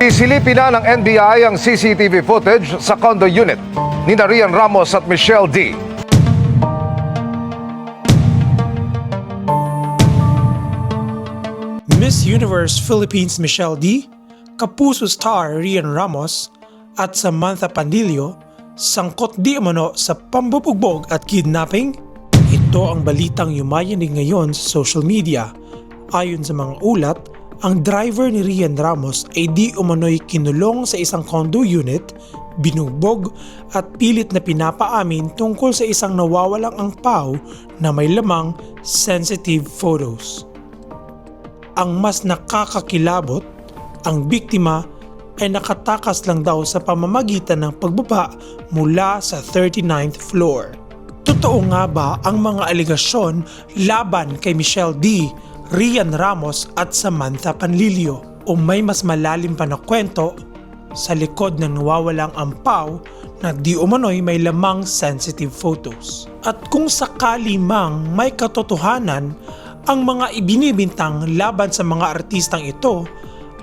Sisilipin na ng NBI ang CCTV footage sa condo unit ni Rian Ramos at Michelle D. Miss Universe Philippines Michelle D, Kapuso star Rian Ramos at Samantha Pandillo sangkot di umano sa pambubugbog at kidnapping. Ito ang balitang yumayanig ngayon sa social media. Ayon sa mga ulat, ang driver ni Rian Ramos ay di umano'y kinulong sa isang condo unit, binugbog at pilit na pinapaamin tungkol sa isang nawawalang angpaw na may lamang sensitive photos. Ang mas nakakakilabot, ang biktima ay nakatakas lang daw sa pamamagitan ng pagbaba mula sa 39th floor. Totoo nga ba ang mga aligasyon laban kay Michelle D, Rian Ramos at Samantha Panlilio? O may mas malalim pa na kwento sa likod ng nawawalang ampaw na di umano'y may lamang sensitive photos? At kung sakali mang may katotohanan ang mga ibinibintang laban sa mga artistang ito,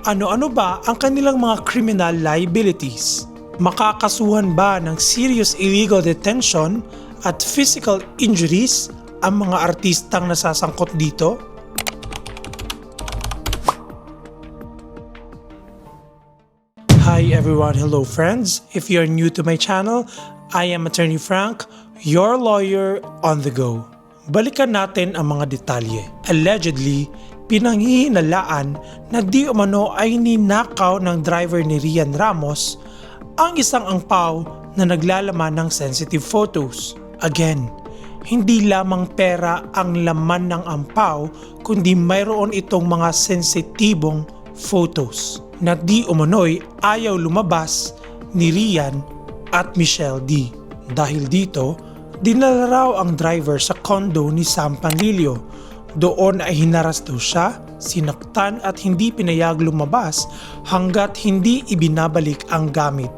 ano-ano ba ang kanilang mga criminal liabilities? Makakasuhan ba ng serious illegal detention at physical injuries ang mga artistang nasasangkot dito? Hi everyone, hello friends. If you're new to my channel, I am Attorney Frank, your lawyer on the go. Balikan natin ang mga detalye. Allegedly, pinanghihinalaan na di umano ay ninakaw ng driver ni Rian Ramos ang isang angpaw na naglalaman ng sensitive photos. Again, hindi lamang pera ang laman ng ampaw kundi mayroon itong mga sensitibong photos na di umano'y ayaw lumabas ni Rian at Michelle D. Dahil dito, dinala raw ang driver sa condo ni Sam Panlilio. Doon ay hinaras daw siya, sinaktan at hindi pinayag lumabas hanggat hindi ibinabalik ang gamit.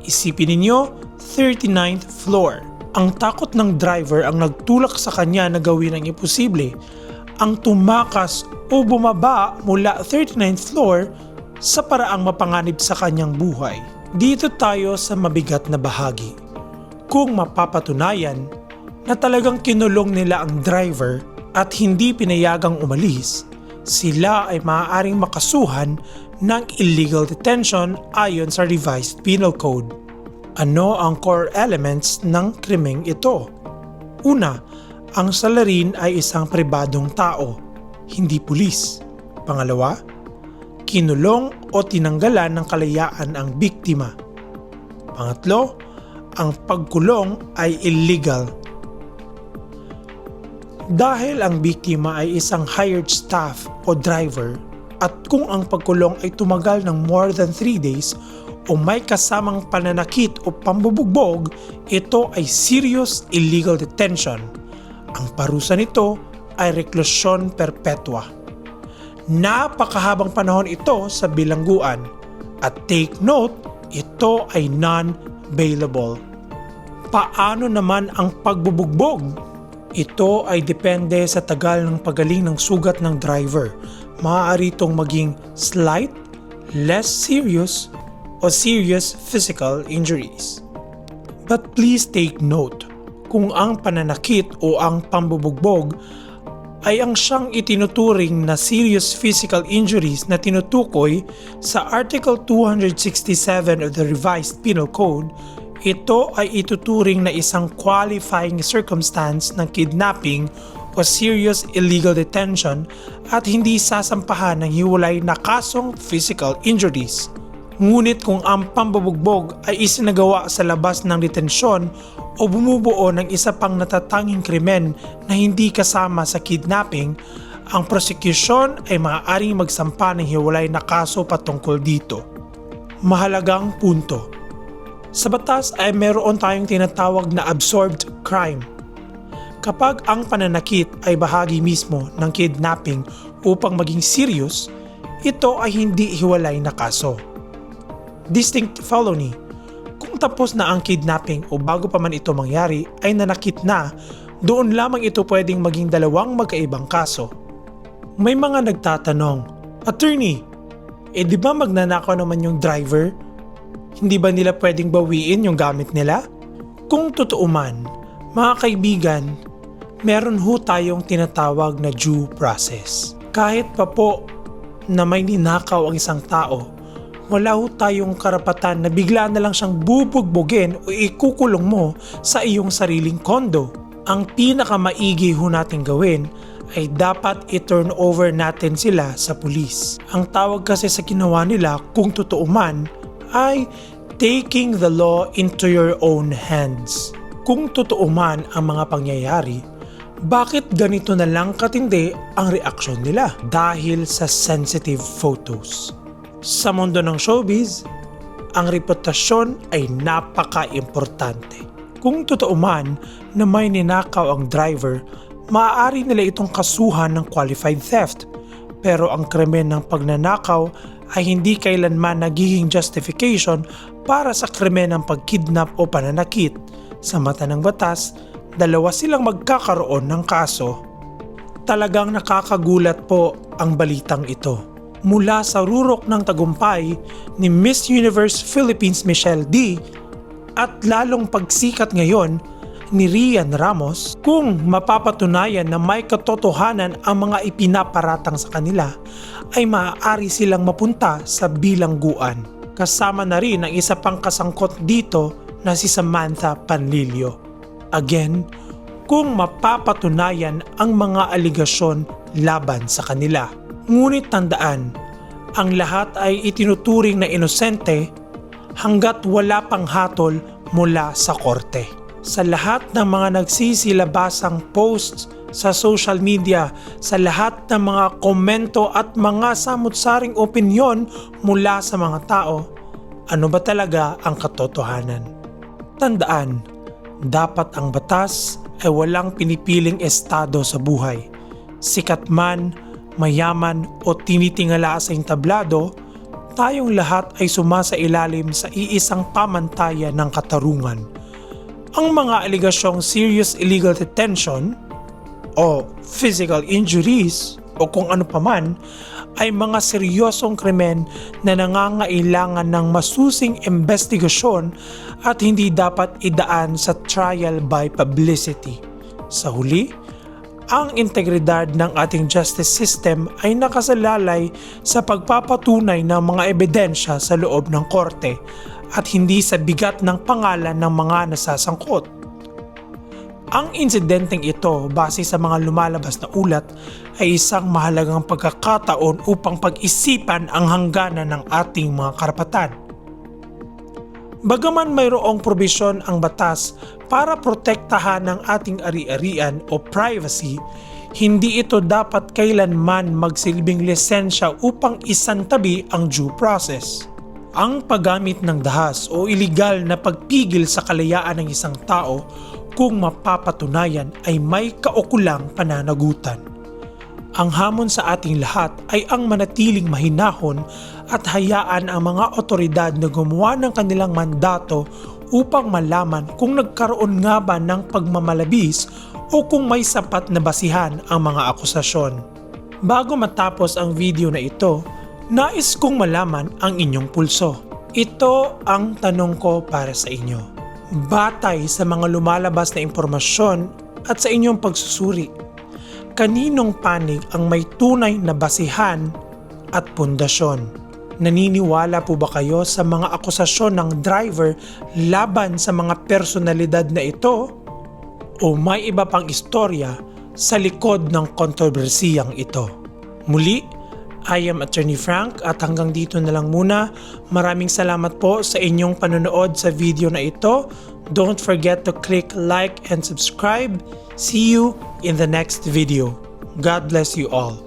Isipin ninyo, 39th floor. Ang takot ng driver ang nagtulak sa kanya na gawin ang imposible. Ang tumakas o bumaba mula 39th floor sa paraang mapanganib sa kanyang buhay. Dito tayo sa mabigat na bahagi. Kung mapapatunayan na talagang kinulong nila ang driver at hindi pinayagang umalis, sila ay maaaring makasuhan ng illegal detention ayon sa Revised Penal Code. Ano ang core elements ng krimeng ito? Una, ang salarin ay isang pribadong tao, hindi pulis. Pangalawa, kinulong o tinanggalan ng kalayaan ang biktima. Pangatlo, ang pagkulong ay illegal. Dahil ang biktima ay isang hired staff o driver at kung ang pagkulong ay tumagal ng more than 3 days o may kasamang pananakit o pambubugbog, ito ay serious illegal detention. Ang parusa nito ay reklusyon perpetua. Napakahabang panahon ito sa bilangguan at take note, ito ay non-bailable. Paano naman ang pagbubugbog? Ito ay depende sa tagal ng pagaling ng sugat ng driver. Maaari itong maging slight, less serious, o serious physical injuries. But please take note, kung ang pananakit o ang pambubugbog ay ang siyang itinuturing na serious physical injuries na tinutukoy sa Article 267 of the Revised Penal Code, ito ay ituturing na isang qualifying circumstance ng kidnapping o serious illegal detention at hindi sasampahan ng hiwalay na kasong physical injuries. Ngunit kung ang pambubugbog ay isinagawa sa labas ng detensyon o bumubuo ng isa pang natatanging krimen na hindi kasama sa kidnapping, ang prosecution ay maaaring magsampa ng hiwalay na kaso patungkol dito. Mahalagang punto. Sa batas ay meron tayong tinatawag na absorbed crime. Kapag ang pananakit ay bahagi mismo ng kidnapping upang maging serious, ito ay hindi hiwalay na kaso. Distinct felony. Kung tapos na ang kidnapping o bago pa man ito mangyari ay nanakit na, doon lamang ito pwedeng maging dalawang magkaibang kaso. May mga nagtatanong, Attorney, di ba magnanakaw naman yung driver? Hindi ba nila pwedeng bawiin yung gamit nila? Kung totoo man, mga kaibigan, meron ho tayong tinatawag na due process. Kahit pa po na may ninakaw ang isang tao, wala ho tayong karapatan na bigla na lang siyang bubugbugin o ikukulong mo sa iyong sariling kondo. Ang pinakamaigi ho natin gawin ay dapat i-turn over natin sila sa pulis. Ang tawag kasi sa ginawa nila, kung totoo man, ay taking the law into your own hands. Kung totoo man ang mga pangyayari, bakit ganito na lang katindi ang reaksyon nila? Dahil sa sensitive photos. Sa mundo ng showbiz, ang reputasyon ay napaka-importante. Kung totoo man na may ninakaw ang driver, maaari nila itong kasuhan ng qualified theft. Pero ang krimen ng pagnanakaw ay hindi kailanman nagiging justification para sa krimen ng pagkidnap o pananakit. Sa mata ng batas, dalawa silang magkakaroon ng kaso. Talagang nakakagulat po ang balitang ito. Mula sa rurok ng tagumpay ni Miss Universe Philippines Michelle D at lalong pagsikat ngayon ni Rian Ramos, kung mapapatunayan na may katotohanan ang mga ipinaparatang sa kanila, ay maaari silang mapunta sa bilangguan. Kasama na rin ang isa pang kasangkot dito na si Samantha Panlilio. Again, kung mapapatunayan ang mga aligasyon laban sa kanila. Ngunit tandaan, ang lahat ay itinuturing na inosente hanggat wala pang hatol mula sa korte. Sa lahat ng mga nagsisilabasang posts sa social media, sa lahat ng mga komento at mga samut-saring opinyon mula sa mga tao, ano ba talaga ang katotohanan? Tandaan, dapat ang batas ay walang pinipiling estado sa buhay. Sikat man, mayaman o tinitingala sa entablado, tayong lahat ay sumasailalim sa iisang pamantayan ng katarungan. Ang mga aligasyong serious illegal detention o physical injuries o kung ano paman ay mga seryosong krimen na nangangailangan ng masusing investigasyon at hindi dapat idaan sa trial by publicity. Sa huli, ang integridad ng ating justice system ay nakasalalay sa pagpapatunay ng mga ebidensya sa loob ng korte at hindi sa bigat ng pangalan ng mga nasasangkot. Ang insidenteng ito, base sa mga lumalabas na ulat, ay isang mahalagang pagkakataon upang pag-isipan ang hangganan ng ating mga karapatan. Bagaman mayroong probisyon ang batas para protektahan ang ating ari-arian o privacy, hindi ito dapat kailanman magsilbing lisensya upang isantabi ang due process. Ang paggamit ng dahas o iligal na pagpigil sa kalayaan ng isang tao kung mapapatunayan ay may kaukulang pananagutan. Ang hamon sa ating lahat ay ang manatiling mahinahon at hayaan ang mga otoridad na gumawa ng kanilang mandato upang malaman kung nagkaroon nga ba ng pagmamalabis o kung may sapat na basihan ang mga akusasyon. Bago matapos ang video na ito, nais kong malaman ang inyong pulso. Ito ang tanong ko para sa inyo. Batay sa mga lumalabas na impormasyon at sa inyong pagsusuri, kaninong panig ang may tunay na basihan at pundasyon? Naniniwala po ba kayo sa mga akusasyon ng driver laban sa mga personalidad na ito? O may iba pang istorya sa likod ng kontrobersiyang ito? Muli, I am Attorney Frank at hanggang dito na lang muna. Maraming salamat po sa inyong panonood sa video na ito. Don't forget to click like and subscribe. See you in the next video. God bless you all.